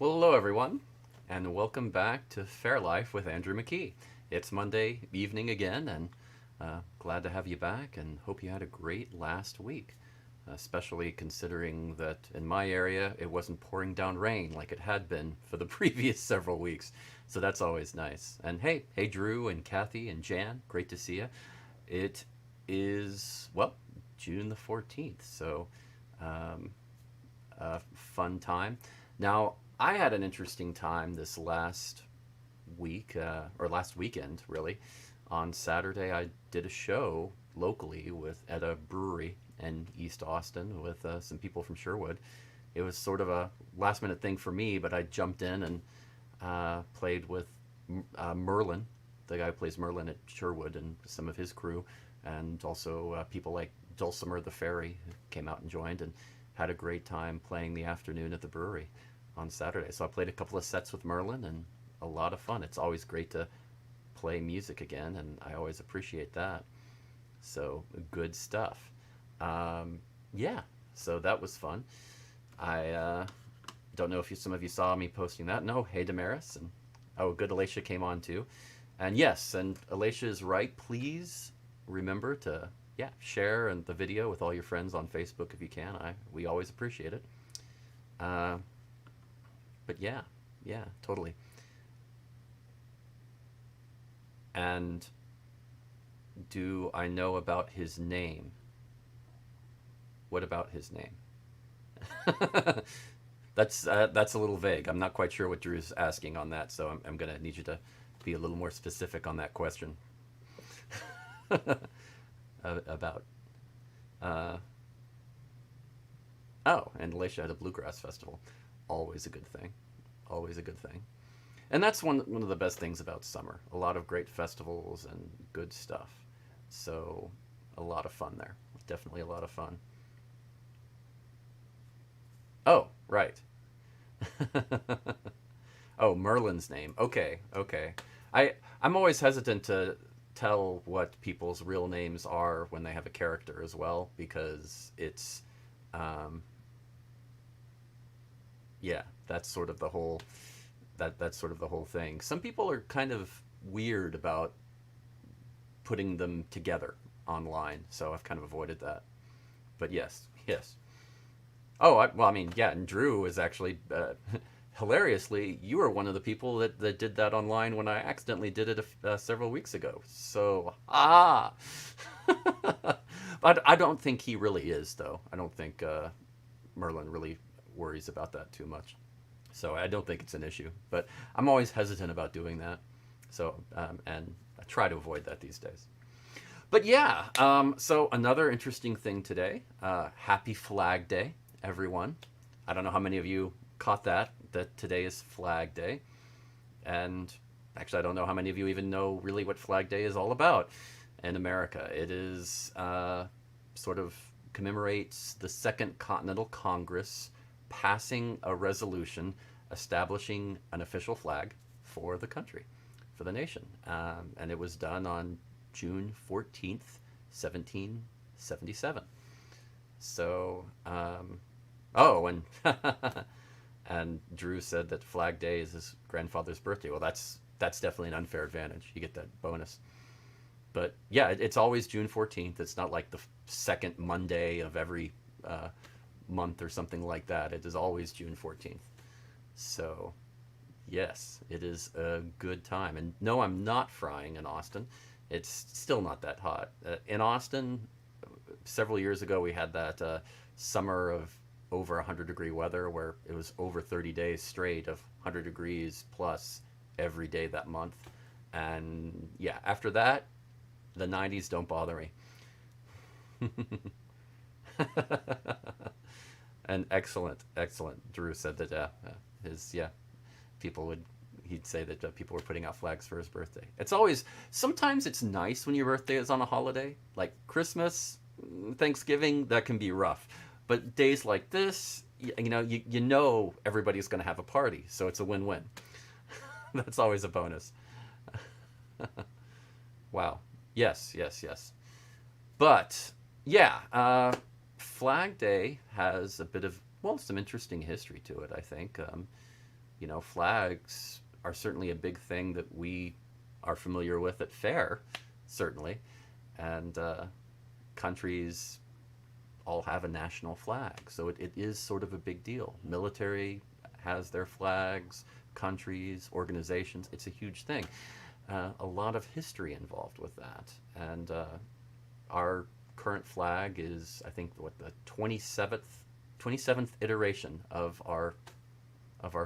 Well, hello everyone, and welcome back to Fair Life with Andrew McKee. It's Monday evening again, and glad to have you back, and hope you had a great last week. Especially considering that in my area it wasn't pouring down rain like it had been for the previous several weeks, so that's always nice. And hey, Drew and Kathy and Jan, great to see you. It is June the 14th, so um, a fun time. Now, I had an interesting time this last week, or last weekend, really. On Saturday, I did a show locally at a brewery in East Austin with some people from Sherwood. It was sort of a last minute thing for me, but I jumped in and played with Merlin, the guy who plays Merlin at Sherwood, and some of his crew, and also people like Dulcimer the Fairy who came out and joined, and had a great time playing the afternoon at the brewery on Saturday. So I played a couple of sets with Merlin and a lot of fun. It's always great to play music again, and I always appreciate that. So good stuff. Yeah, so that was fun. I don't know if some of you saw me posting that. No, hey Damaris, and oh, good, Alicia came on too. And yes, and Alicia is right. Please remember to share the video with all your friends on Facebook if you can. We always appreciate it. Uh, but yeah, totally. And do I know about his name? What about his name? That's a little vague. I'm not quite sure what Drew's asking on that, so I'm gonna need you to be a little more specific on that question. About uh, oh, and Alacia had a bluegrass festival. Always a good thing. Always a good thing. And that's one of the best things about summer. A lot of great festivals and good stuff. So a lot of fun there. Definitely a lot of fun. Oh, right. Oh, Merlin's name. Okay, okay. I'm always hesitant to tell what people's real names are when they have a character as well, because it's um, yeah, that's sort of the whole that's sort of the whole thing. Some people are kind of weird about putting them together online, so I've kind of avoided that. But yes, yes. Oh, well, I mean, yeah, and Drew is actually hilariously, you were one of the people that did that online when I accidentally did it several weeks ago. So, but I don't think he really is, though. I don't think Merlin really worries about that too much. So I don't think it's an issue. But I'm always hesitant about doing that. So, and I try to avoid that these days. But yeah, so another interesting thing today. Happy Flag Day, everyone. I don't know how many of you caught that today is Flag Day. And actually, I don't know how many of you even know really what Flag Day is all about in America. It is sort of commemorates the Second Continental Congress passing a resolution establishing an official flag for the country, for the nation. And it was done on June 14th, 1777. So, oh, and and Drew said that Flag Day is his grandfather's birthday. Well, that's definitely an unfair advantage. You get that bonus. But yeah, it's always June 14th. It's not like the second Monday of every month or something like that. It is always June 14th. So, yes, it is a good time. And no, I'm not frying in Austin. It's still not that hot. In Austin, several years ago, we had that summer of over 100-degree weather where it was over 30 days straight of 100 degrees plus every day that month. And yeah, after that, the 90s don't bother me. And excellent. Drew said that his people would he'd say that people were putting out flags for his birthday. It's always sometimes it's nice when your birthday is on a holiday, like Christmas, Thanksgiving. That can be rough, but days like this, you know everybody's going to have a party, so it's a win-win. That's always a bonus. Wow. Yes. But yeah, Flag Day has a bit of some interesting history to it. I think Flags are certainly a big thing that we are familiar with at Faire, certainly, and countries all have a national flag, so it is sort of a big deal. Military has their flags, countries, organizations. It's a huge thing. A lot of history involved with that, and our current flag is, I think, what, the 27th iteration of our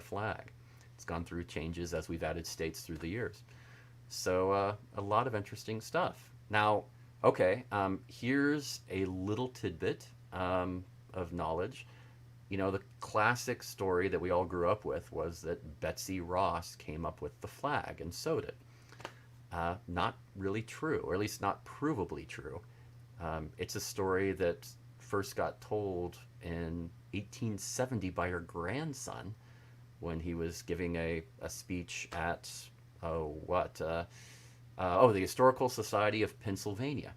flag. It's gone through changes as we've added states through the years. So a lot of interesting stuff. Now, okay, here's a little tidbit of knowledge. The classic story that we all grew up with was that Betsy Ross came up with the flag and sewed it. Not really true, or at least not provably true. It's a story that first got told in 1870 by her grandson when he was giving a speech at, the Historical Society of Pennsylvania.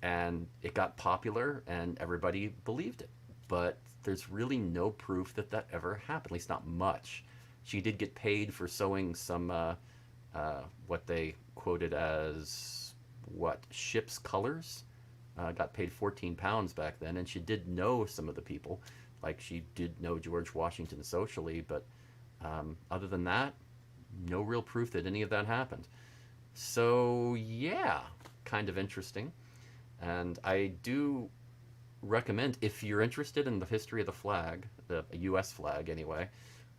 And it got popular and everybody believed it. But there's really no proof that that ever happened, at least not much. She did get paid for sewing some, what they quoted as, ship's colors? Got paid 14 pounds back then, and she did know some of the people. Like, she did know George Washington socially, but other than that, no real proof that any of that happened. So, yeah, kind of interesting. And I do recommend, if you're interested in the history of the flag, the U.S. flag anyway,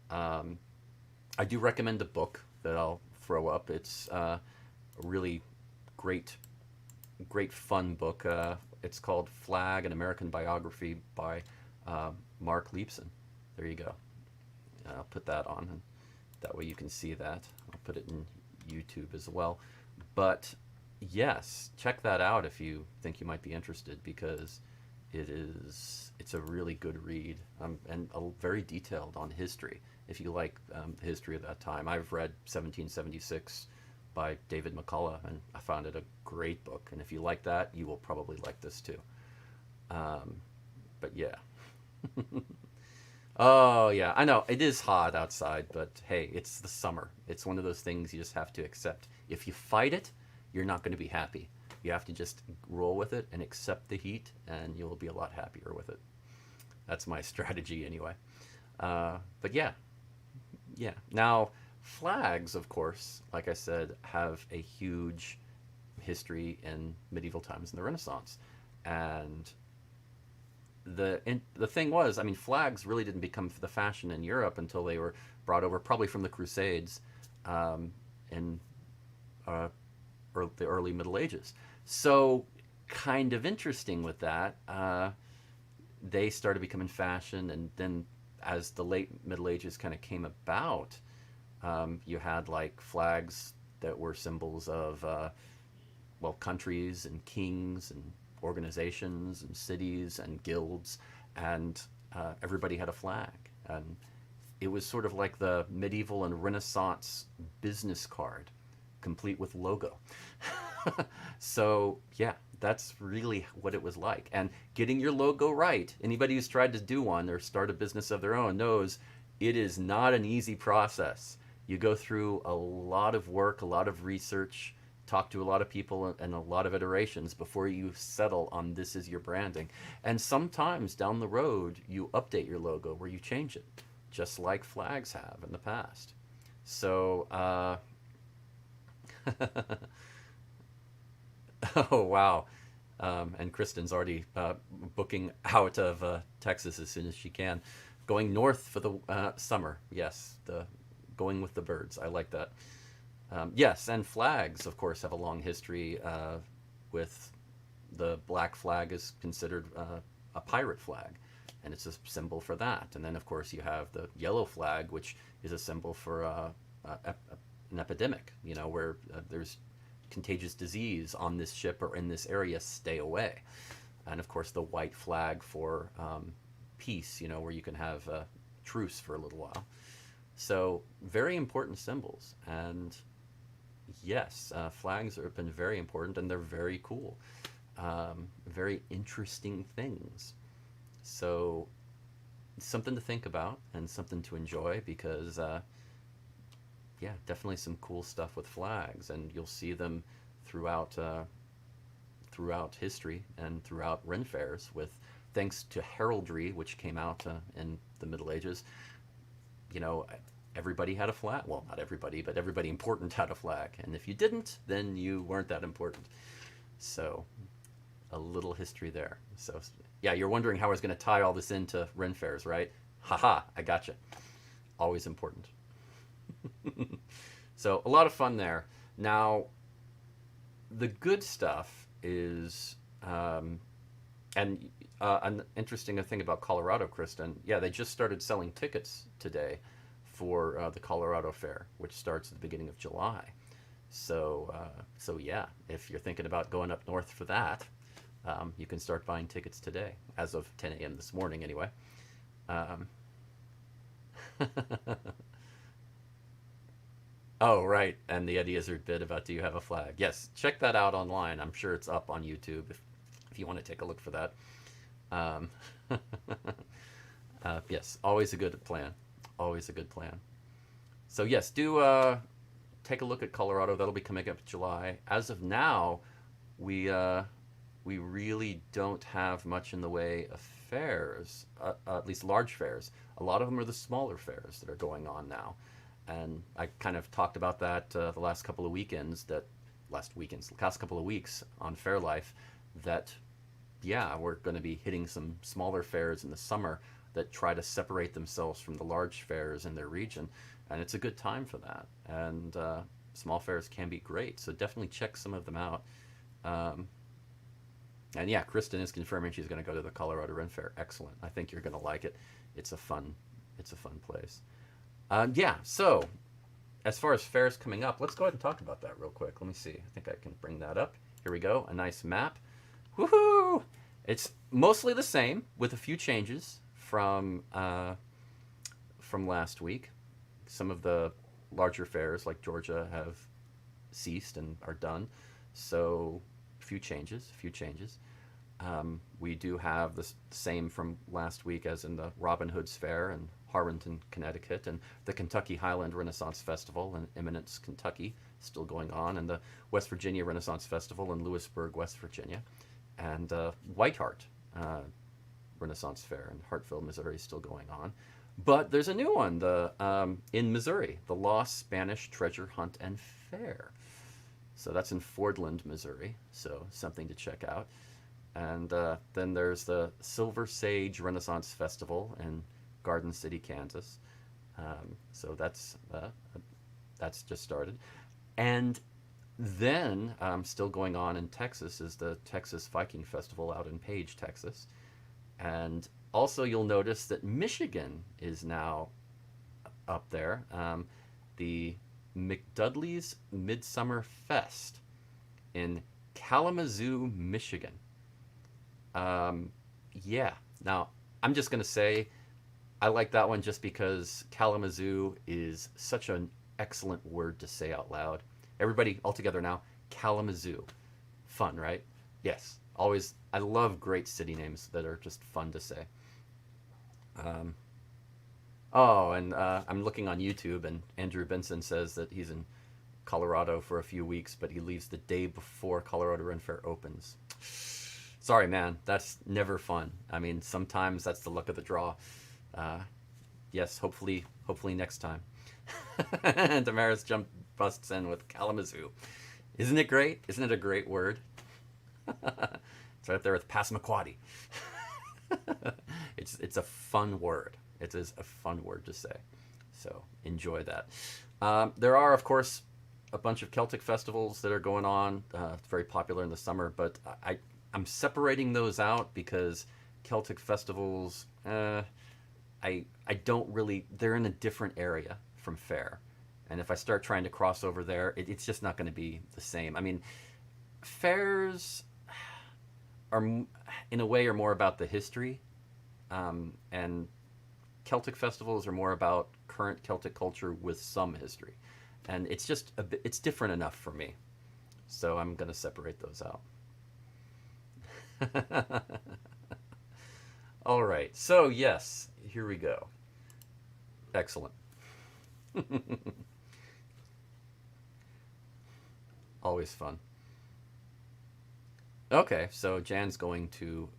I do recommend a book that I'll throw up. It's a really great, great fun book. It's called Flag, an American Biography by Mark Leibson. There you go. I'll put that on, and that way you can see that. I'll put it in YouTube as well. But yes, check that out if you think you might be interested, because it's a really good read, and very detailed on history. If you like the history of that time, I've read 1776 by David McCullough, and I found it a great book. And if you like that, you will probably like this too. But yeah. Oh yeah, I know it is hot outside, but hey, it's the summer. It's one of those things you just have to accept. If you fight it, you're not going to be happy. You have to just roll with it and accept the heat, and you'll be a lot happier with it. That's my strategy anyway. But yeah, yeah. Now, flags, of course, like I said, have a huge history in medieval times and the Renaissance. And the thing was, I mean, flags really didn't become the fashion in Europe until they were brought over, probably from the Crusades, in the early Middle Ages. So, kind of interesting with that. They started becoming fashion, and then as the late Middle Ages kind of came about, you had like flags that were symbols of, countries and kings and organizations and cities and guilds, and everybody had a flag. And it was sort of like the medieval and Renaissance business card, complete with logo. So, yeah, that's really what it was like. And getting your logo right, anybody who's tried to do one or start a business of their own knows it is not an easy process. You go through a lot of work, a lot of research, talk to a lot of people, and a lot of iterations before you settle on this is your branding. And sometimes down the road, you update your logo where you change it, just like flags have in the past. So, oh, wow. And Kristen's already booking out of Texas as soon as she can. Going north for the summer. Yes, going with the birds. I like that. Yes, and flags, of course, have a long history with the black flag is considered a pirate flag, and it's a symbol for that. And then, of course, you have the yellow flag, which is a symbol for an epidemic, where there's contagious disease on this ship or in this area, stay away. And, of course, the white flag for peace, where you can have a truce for a little while. So, very important symbols. And yes, flags have been very important, and they're very cool. Very interesting things. So, something to think about and something to enjoy because, yeah, definitely some cool stuff with flags, and you'll see them throughout throughout history and throughout Ren fairs. With thanks to heraldry, which came out in the Middle Ages, you know, everybody had a flag. Well, not everybody, but everybody important had a flag, and if you didn't, then you weren't that important. So a little history there. So yeah, you're wondering how I was going to tie all this into Ren fairs, right? Haha, I gotcha. Always important. So a lot of fun there. Now, the good stuff is, and an interesting thing about Colorado, Kristen. Yeah, they just started selling tickets today for the Colorado Fair, which starts at the beginning of July. So yeah, if you're thinking about going up north for that, you can start buying tickets today, as of 10 a.m. this morning, anyway. Um, oh, right. And the Eddie Izzard bit about do you have a flag? Yes, check that out online. I'm sure it's up on YouTube if you want to take a look for that. Um, yes, always a good plan. Always a good plan. So yes, do take a look at Colorado. That'll be coming up in July. As of now, we really don't have much in the way of fairs, at least large fairs. A lot of them are the smaller fairs that are going on now, and I kind of talked about that the last couple of weekends. The last couple of weeks on Fairlife, that yeah, we're going to be hitting some smaller fairs in the summer that try to separate themselves from the large fairs in their region, and it's a good time for that. And small fairs can be great, so definitely check some of them out. Um, and yeah, Kristen is confirming she's going to go to the Colorado Ren Fair. Excellent. I think you're going to like it. It's a fun, it's a fun place. Yeah. So as far as fairs coming up, let's go ahead and talk about that real quick. Let me see. I think I can bring that up. Here we go. A nice map. Woohoo! It's mostly the same with a few changes from last week. Some of the larger fairs like Georgia have ceased and are done. So a few changes, a few changes. We do have the same from last week as in the Robin Hood's Fair in Harrington, Connecticut, and the Kentucky Highland Renaissance Festival in Eminence, Kentucky, still going on, and the West Virginia Renaissance Festival in Lewisburg, West Virginia, and White Hart Renaissance Fair in Hartfield, Missouri, still going on. But there's a new one, the in Missouri, the Lost Spanish Treasure Hunt and Fair. So that's in Fordland, Missouri. So something to check out. And then there's the Silver Sage Renaissance Festival in Garden City, Kansas. So that's just started. And then still going on in Texas is the Texas Viking Festival out in Page, Texas. And also you'll notice that Michigan is now up there. The McDudley's Midsummer Fest in Kalamazoo, Michigan. Yeah. Now, I'm just going to say I like that one just because Kalamazoo is such an excellent word to say out loud. Everybody all together now. Kalamazoo. Fun, right? Yes. Always. I love great city names that are just fun to say. Um, oh, and I'm looking on YouTube, and Andrew Benson says that he's in Colorado for a few weeks, but he leaves the day before Colorado Ren Fair opens. Sorry, man. That's never fun. I mean, sometimes that's the luck of the draw. Uh, yes, hopefully next time. And Damaris busts in with Kalamazoo. Isn't it great? Isn't it a great word? It's right up there with Passamaquoddy. It's a fun word. It is a fun word to say. So enjoy that. There are, of course, a bunch of Celtic festivals that are going on. It's very popular in the summer, but I'm separating those out because Celtic festivals, I don't really, they're in a different area from Fair. And if I start trying to cross over there, it's just not going to be the same. I mean, fairs are, in a way, are more about the history, and Celtic festivals are more about current Celtic culture with some history. And it's just, it's different enough for me. So I'm going to separate those out. All right. So yes, here we go. Excellent. Always fun. Okay, so Jan's going to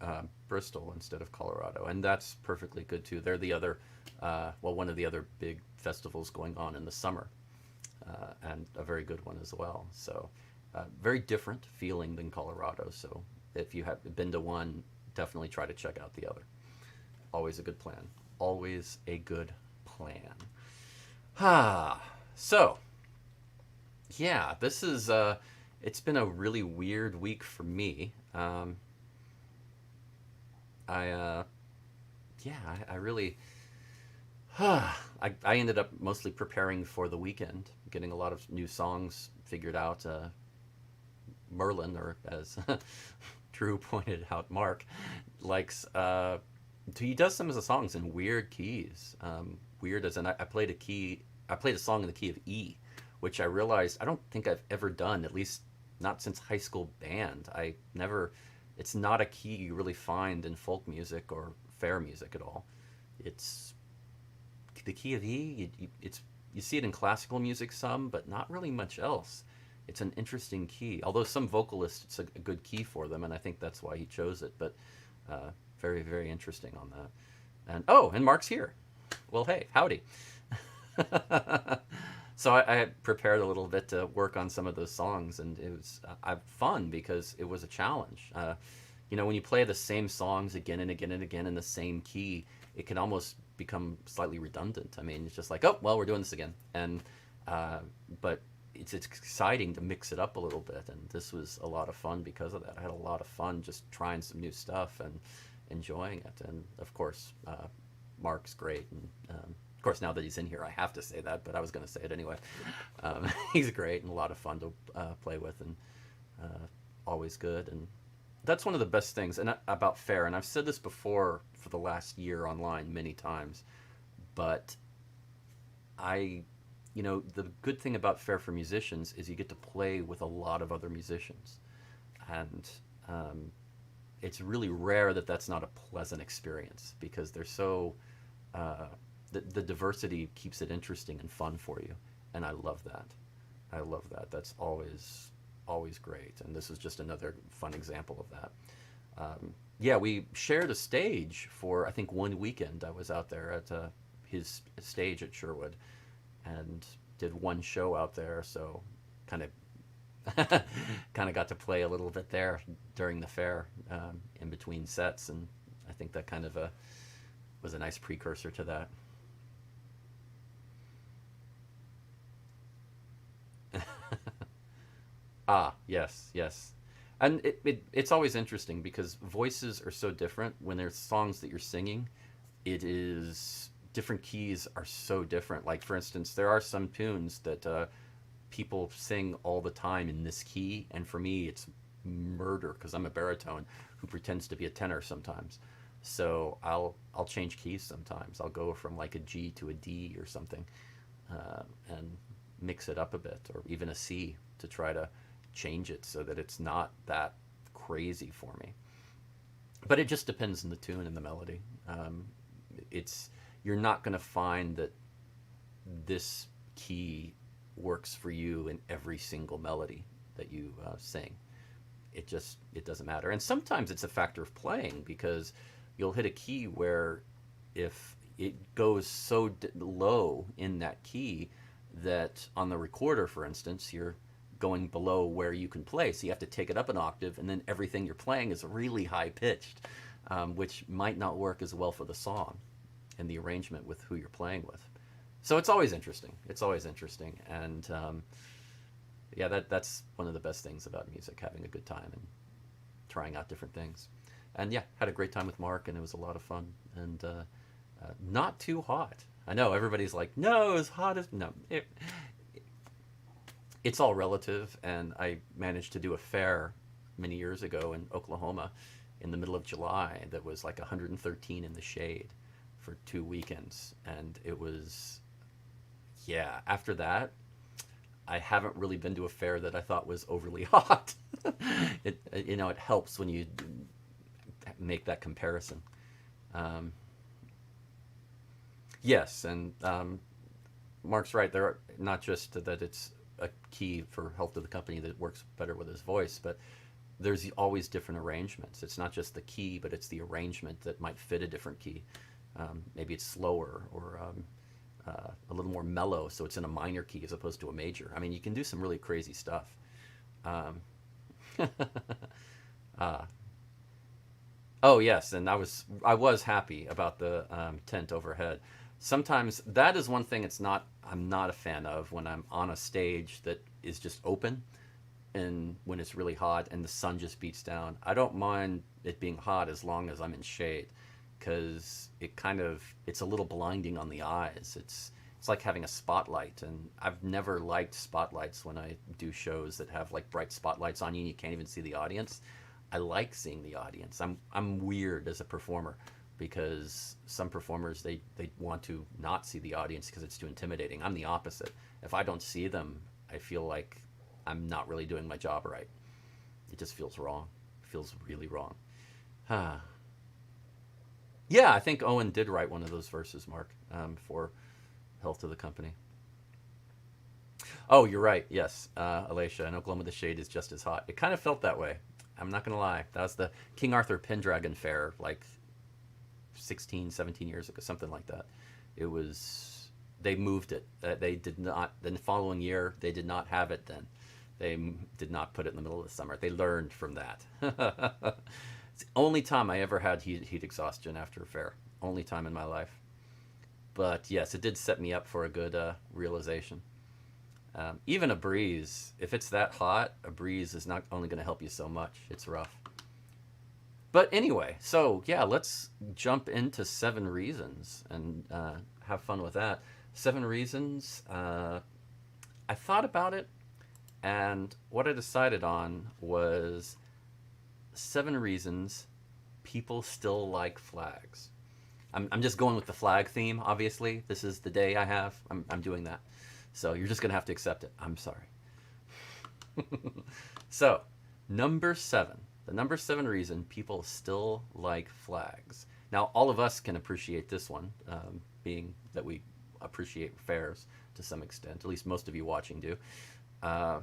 Bristol instead of Colorado, and that's perfectly good too. They're the other, well, one of the other big festivals going on in the summer, and a very good one as well. So, very different feeling than Colorado. So, if you have been to one, definitely try to check out the other. Always a good plan. Always a good plan. Ah, so yeah, this is it's been a really weird week for me. I yeah, I really I ended up mostly preparing for the weekend, getting a lot of new songs figured out. Merlin, or as Drew pointed out, Mark likes. He does some of the songs in weird keys. Weird as in I played a key. I played a song in the key of E, which I realized I don't think I've ever done. At least not since high school band. I never. It's not a key you really find in folk music or fair music at all. It's the key of E. You see it in classical music some, but not really much else. It's an interesting key. Although some vocalists, it's a good key for them, and I think that's why he chose it. But very, very interesting on that. And oh, and Mark's here. Well, hey, howdy. So I had prepared a little bit to work on some of those songs, and it was fun because it was a challenge. When you play the same songs again and again and again in the same key, it can almost become slightly redundant. I mean, it's just like, oh, well, we're doing this again, and but it's exciting to mix it up a little bit, and this was a lot of fun because of that. I had a lot of fun just trying some new stuff and enjoying it, and of course, Mark's great, and of course, now that he's in here, I have to say that, but I was going to say it anyway. He's great and a lot of fun to play with, and always good. And that's one of the best things about Faire. And I've said this before for the last year online many times, but the good thing about Faire for musicians is you get to play with a lot of other musicians, and it's really rare that that's not a pleasant experience because they're so. The diversity keeps it interesting and fun for you, and I love that. I love that. That's always great, and this is just another fun example of that. Yeah, we shared a stage for I think one weekend. I was out there at his stage at Sherwood, and did one show out there. So, kind of, kind of got to play a little bit there during the fair in between sets, and I think that kind of was a nice precursor to that. Ah, yes, yes. And it's always interesting because voices are so different. When there's songs that you're singing, it is different keys are so different. Like, for instance, there are some tunes that people sing all the time in this key, and for me, it's murder because I'm a baritone who pretends to be a tenor sometimes. So I'll change keys sometimes. I'll go from like a G to a D or something, and mix it up a bit, or even a C to try to change it so that it's not that crazy for me. But it just depends on the tune and the melody. It's You're not going to find that this key works for you in every single melody that you sing. It doesn't matter. And sometimes it's a factor of playing because you'll hit a key where if it goes so low in that key that on the recorder, for instance, you're going below where you can play. So you have to take it up an octave, and then everything you're playing is really high pitched, which might not work as well for the song and the arrangement with who you're playing with. So it's always interesting. It's always interesting. And yeah, that's one of the best things about music, having a good time and trying out different things. And yeah, had a great time with Mark, and it was a lot of fun. And not too hot. I know everybody's like, no, as hot as no. It's all relative, and I managed to do a fair many years ago in Oklahoma in the middle of July that was like 113 in the shade for 2 weekends, and it was, yeah, after that I haven't really been to a fair that I thought was overly hot. It helps when you make that comparison. um, Yes, and Mark's right. There are not just that it's a key for health of the company that works better with his voice, but there's always different arrangements. It's not just the key, but it's the arrangement that might fit a different key. Maybe it's slower or a little more mellow, so it's in a minor key as opposed to a major. I mean, you can do some really crazy stuff. Um, uh, oh yes, and I was happy about the tent overhead. Sometimes that is one thing I'm not a fan of when I'm on a stage that is just open and when it's really hot and the sun just beats down. I don't mind it being hot as long as I'm in shade, because it's a little blinding on the eyes. It's like having a spotlight, and I've never liked spotlights when I do shows that have like bright spotlights on you and you can't even see the audience. I like seeing the audience. I'm weird as a performer because some performers they want to not see the audience because it's too intimidating. I'm the opposite. If I don't see them, I feel like I'm not really doing my job right. It just feels wrong. It feels really wrong. Yeah, I think Owen did write one of those verses, Mark, for Health of the Company. Oh, you're right. Yes, Alicia, in Oklahoma, the shade is just as hot. It kind of felt that way. I'm not going to lie. That was the King Arthur Pendragon Fair, like 16, 17 years ago, something like that. It was, they moved it. They did not, then the following year, they did not have it then. They did not put it in the middle of the summer. They learned from that. It's the only time I ever had heat exhaustion after a fair. Only time in my life. But yes, it did set me up for a good realization. Even a breeze, if it's that hot, a breeze is not only going to help you so much. It's rough. But anyway, so yeah, let's jump into 7 reasons and have fun with that. 7 reasons. I thought about it, and what I decided on was 7 reasons people still like flags. I'm just going with the flag theme, obviously. This is the day I have. I'm doing that. So you're just going to have to accept it. I'm sorry. So, number 7. The number 7 reason people still like flags. Now, all of us can appreciate this one, being that we appreciate fairs to some extent. At least most of you watching do. Uh,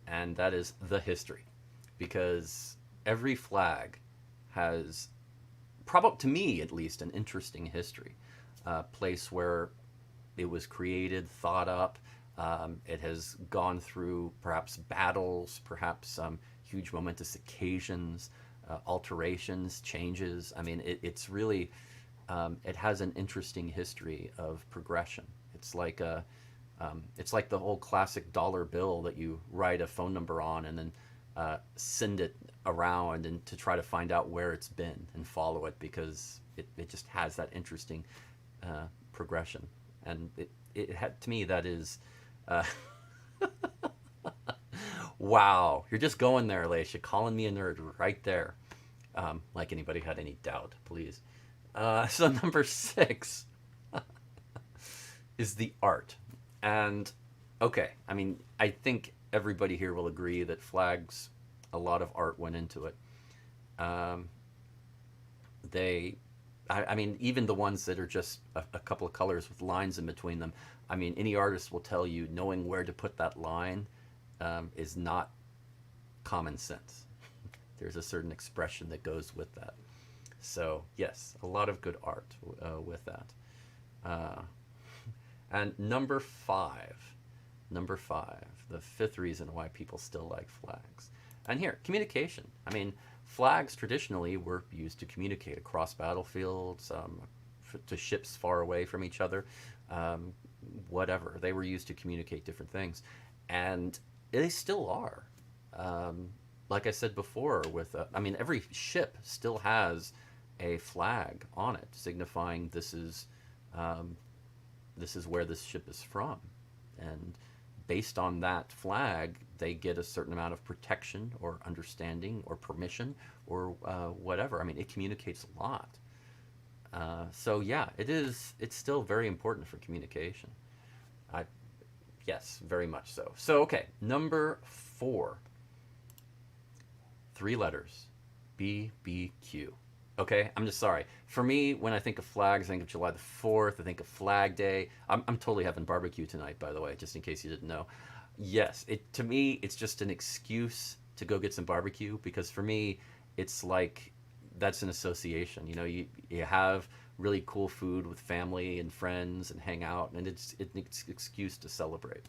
and that is the history. Because every flag has, probably to me at least, an interesting history. A place where it was created, thought up. It has gone through perhaps battles, perhaps huge momentous occasions, alterations, changes. I mean, it's really, it has an interesting history of progression. It's like the whole classic dollar bill that you write a phone number on and then send it around and to try to find out where it's been and follow it, because it just has that interesting progression. And it had, to me, that is, uh, wow, you're just going there, Laisha, calling me a nerd right there. Like anybody had any doubt, please. So number 6 is the art. And okay, I mean, I think everybody here will agree that flags, a lot of art went into it. Um, they, I mean, even the ones that are just a couple of colors with lines in between them. I mean, any artist will tell you knowing where to put that line is not common sense. There's a certain expression that goes with that. So yes, a lot of good art with that. Uh, and number five, the 5th reason why people still like flags. And here, communication. I mean, flags traditionally were used to communicate across battlefields, to ships far away from each other, um, whatever. They were used to communicate different things, and they still are. Like I said before, with I mean, every ship still has a flag on it, signifying um, this is where this ship is from, and based on that flag, they get a certain amount of protection or understanding or permission or whatever. I mean, it communicates a lot. So yeah, it is. It's still very important for communication. I, yes, very much so. So okay, number 4, 3 letters, BBQ. Okay, I'm just sorry. For me, when I think of flags, I think of July the 4th. I think of Flag Day. I'm totally having barbecue tonight, by the way, just in case you didn't know. Yes, to me, it's just an excuse to go get some barbecue because for me, it's like that's an association. You know, you have really cool food with family and friends and hang out, and it's an excuse to celebrate.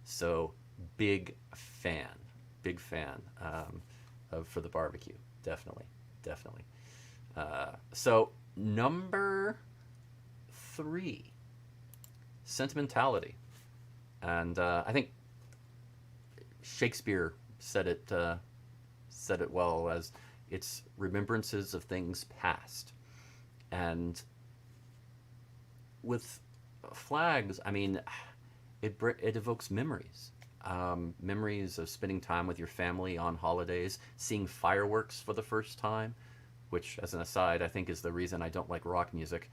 So big fan, big fan for the barbecue. Definitely, definitely. So number three, sentimentality, and I think Shakespeare said it well as it's remembrances of things past, and with flags, I mean, it evokes memories. Memories of spending time with your family on holidays, seeing fireworks for the first time, which, as an aside, I think is the reason I don't like rock music.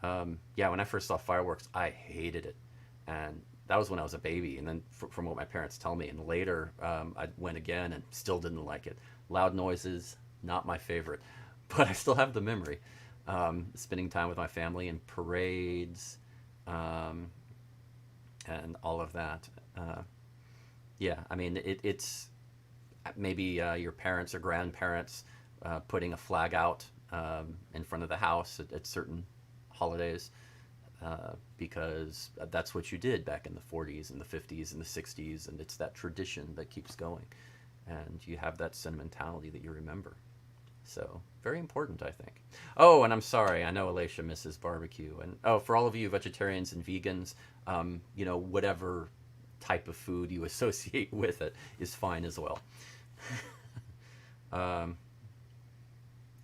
Yeah, when I first saw fireworks, I hated it, and that was when I was a baby. And then, from what my parents tell me, and later I went again and still didn't like it. Loud noises, not my favorite, but I still have the memory. Spending time with my family in parades, um, and all of that. Yeah, I mean, it's maybe your parents or grandparents putting a flag out in front of the house at certain holidays because that's what you did back in the 40s and the 50s and the 60s, and it's that tradition that keeps going. And you have that sentimentality that you remember. So, very important, I think. Oh, and I'm sorry, I know Alicia misses barbecue. And oh, for all of you vegetarians and vegans, you know, whatever type of food you associate with it is fine as well. Um,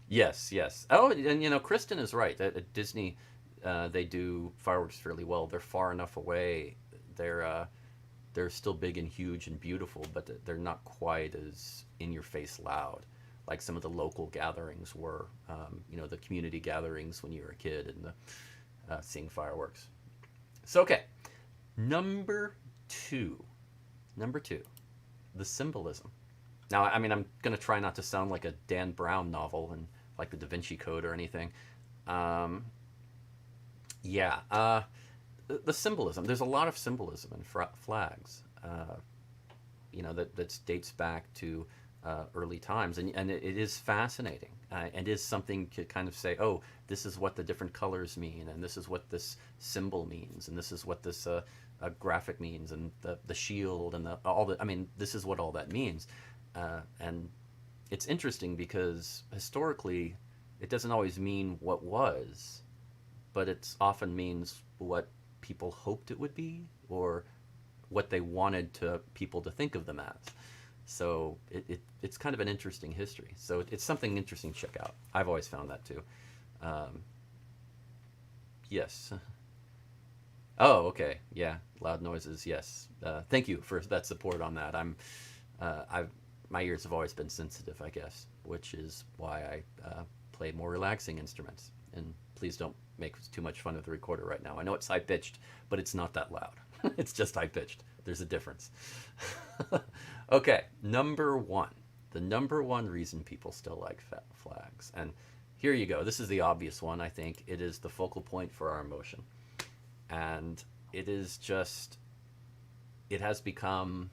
yes, yes. Oh, and you know, Kristen is right. At Disney, they do fireworks fairly well. They're far enough away. They're uh, they're still big and huge and beautiful, but they're not quite as in your face loud like some of the local gatherings were. You know, the community gatherings when you were a kid and seeing fireworks. So okay, number two. Number two, the symbolism. Now, I mean, I'm going to try not to sound like a Dan Brown novel and like the Da Vinci Code or anything. Um, yeah, the symbolism. There's a lot of symbolism in flags. You know that dates back to early times, and it is fascinating, and is something to kind of say, oh, this is what the different colors mean, and this is what this symbol means, and this is what this graphic means, and the shield and all the. I mean, this is what all that means, and it's interesting because historically, it doesn't always mean what was, but it often means what people hoped it would be, or what they wanted to people to think of them as. So it's kind of an interesting history. So it's something interesting to check out. I've always found that too. Um, yes. Oh, okay. Yeah. Loud noises. Yes. Thank you for that support on that. I've, my ears have always been sensitive, I guess, which is why I play more relaxing instruments. And please don't make too much fun of the recorder right now. I know it's high pitched, but it's not that loud. It's just high pitched. There's a difference. Okay, number one. The number one reason people still like flags. And here you go. This is the obvious one, I think. It is the focal point for our emotion. And it is just, it has become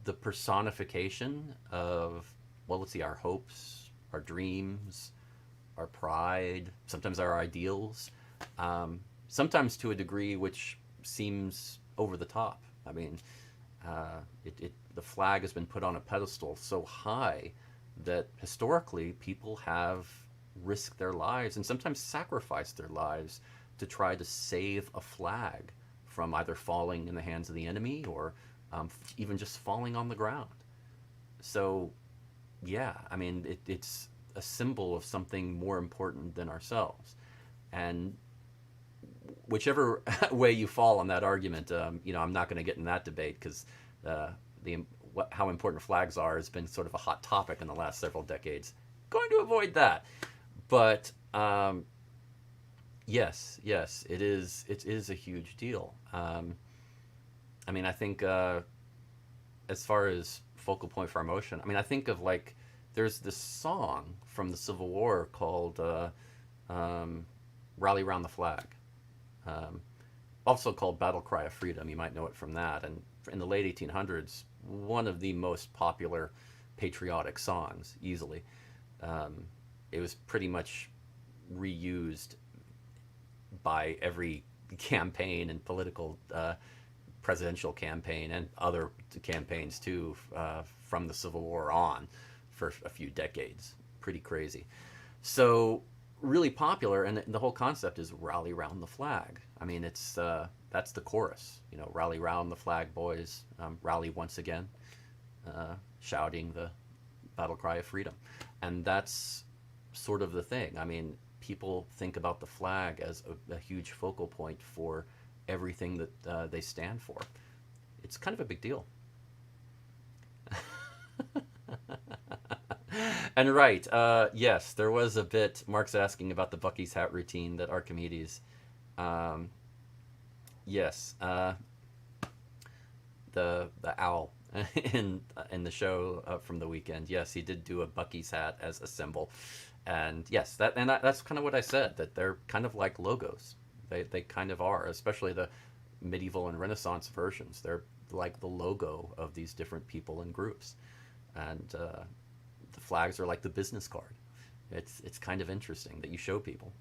the personification of, well, let's see, our hopes, our dreams, our pride, sometimes our ideals, sometimes to a degree which seems over the top. I mean, the flag has been put on a pedestal so high that historically people have risked their lives and sometimes sacrificed their lives to try to save a flag from either falling in the hands of the enemy or even just falling on the ground. So, yeah, I mean, it's a symbol of something more important than ourselves. And whichever way you fall on that argument, you know, I'm not going to get in that debate because the how important flags are has been sort of a hot topic in the last several decades. Going to avoid that, but yes, yes, it is. It is a huge deal. I mean, I think as far as focal point for emotion, I mean, I think of like there's this song from the Civil War called um, "Rally Round the Flag," um, also called "Battle Cry of Freedom." You might know it from that. And in the late 1800s, one of the most popular patriotic songs, easily. Um, it was pretty much reused by every campaign and political presidential campaign and other campaigns too, from the Civil War on for a few decades. Pretty crazy. So really popular, and the whole concept is rally round the flag. I mean, it's that's the chorus. You know, rally round the flag, boys. Rally once again, shouting the battle cry of freedom, and that's sort of the thing. I mean, people think about the flag as a huge focal point for everything that they stand for. It's kind of a big deal. And right, yes, there was a bit. Mark's asking about the Bucky's hat routine that Archimedes. Um, yes, the owl in the show from the weekend. Yes, he did do a Bucky's hat as a symbol, and yes, that's kind of what I said. That they're kind of like logos. They kind of are, especially the medieval and Renaissance versions. They're like the logo of these different people and groups, and the flags are like the business card. It's kind of interesting that you show people.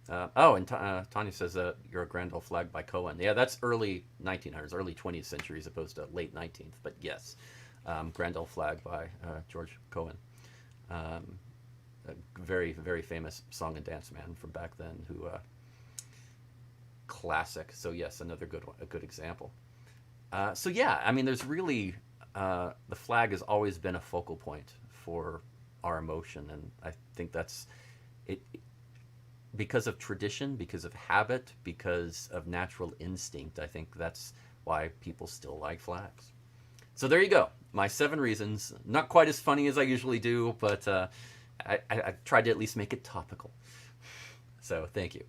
Oh, and Tanya says you're a Grand Old Flag by Cohen. Yeah, that's early 1900s, early 20th century as opposed to late 19th. But yes, Grand Old Flag by George Cohen. Um, a very, very famous song and dance man from back then who classic. So yes, another good one, a good example. So yeah, I mean, there's really the flag has always been a focal point for our emotion, and I think that's it because of tradition, because of habit, because of natural instinct. I think that's why people still like flags. So there you go. My 7 reasons. Not quite as funny as I usually do, but I tried to at least make it topical. So thank you.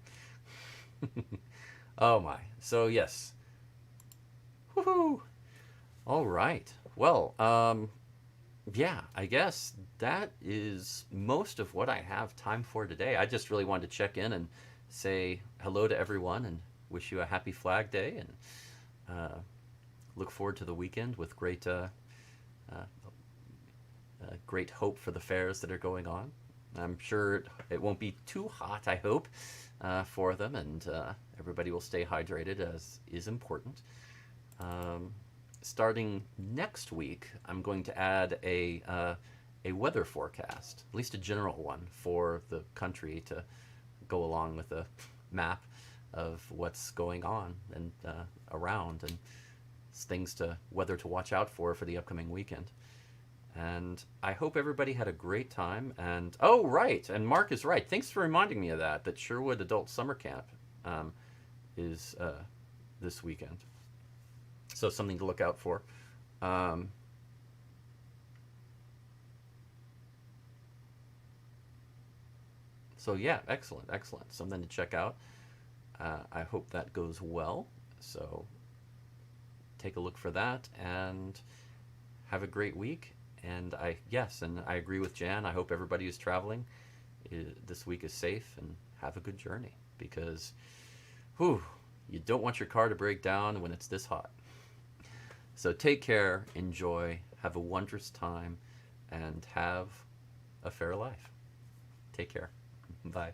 Oh my. So yes. Woohoo! All right. Well, yeah, I guess that is most of what I have time for today. I just really wanted to check in and say hello to everyone and wish you a happy Flag Day, and look forward to the weekend with uh, great hope for the fairs that are going on. I'm sure it won't be too hot, I hope, for them, and everybody will stay hydrated, as is important. Um, Starting next week, I'm going to add a weather forecast, at least a general one for the country to go along with a map of what's going on and around, and things to weather to watch out for the upcoming weekend. And I hope everybody had a great time. And oh, right, and Mark is right. Thanks for reminding me of that. That Sherwood Adult Summer Camp is this weekend, so something to look out for. Um, so yeah, excellent, excellent. Something to check out. I hope that goes well. So take a look for that and have a great week. And I agree with Jan. I hope everybody who's traveling this week is safe and have a good journey, because, whew, you don't want your car to break down when it's this hot. So take care, enjoy, have a wondrous time, and have a fair life. Take care. Bye.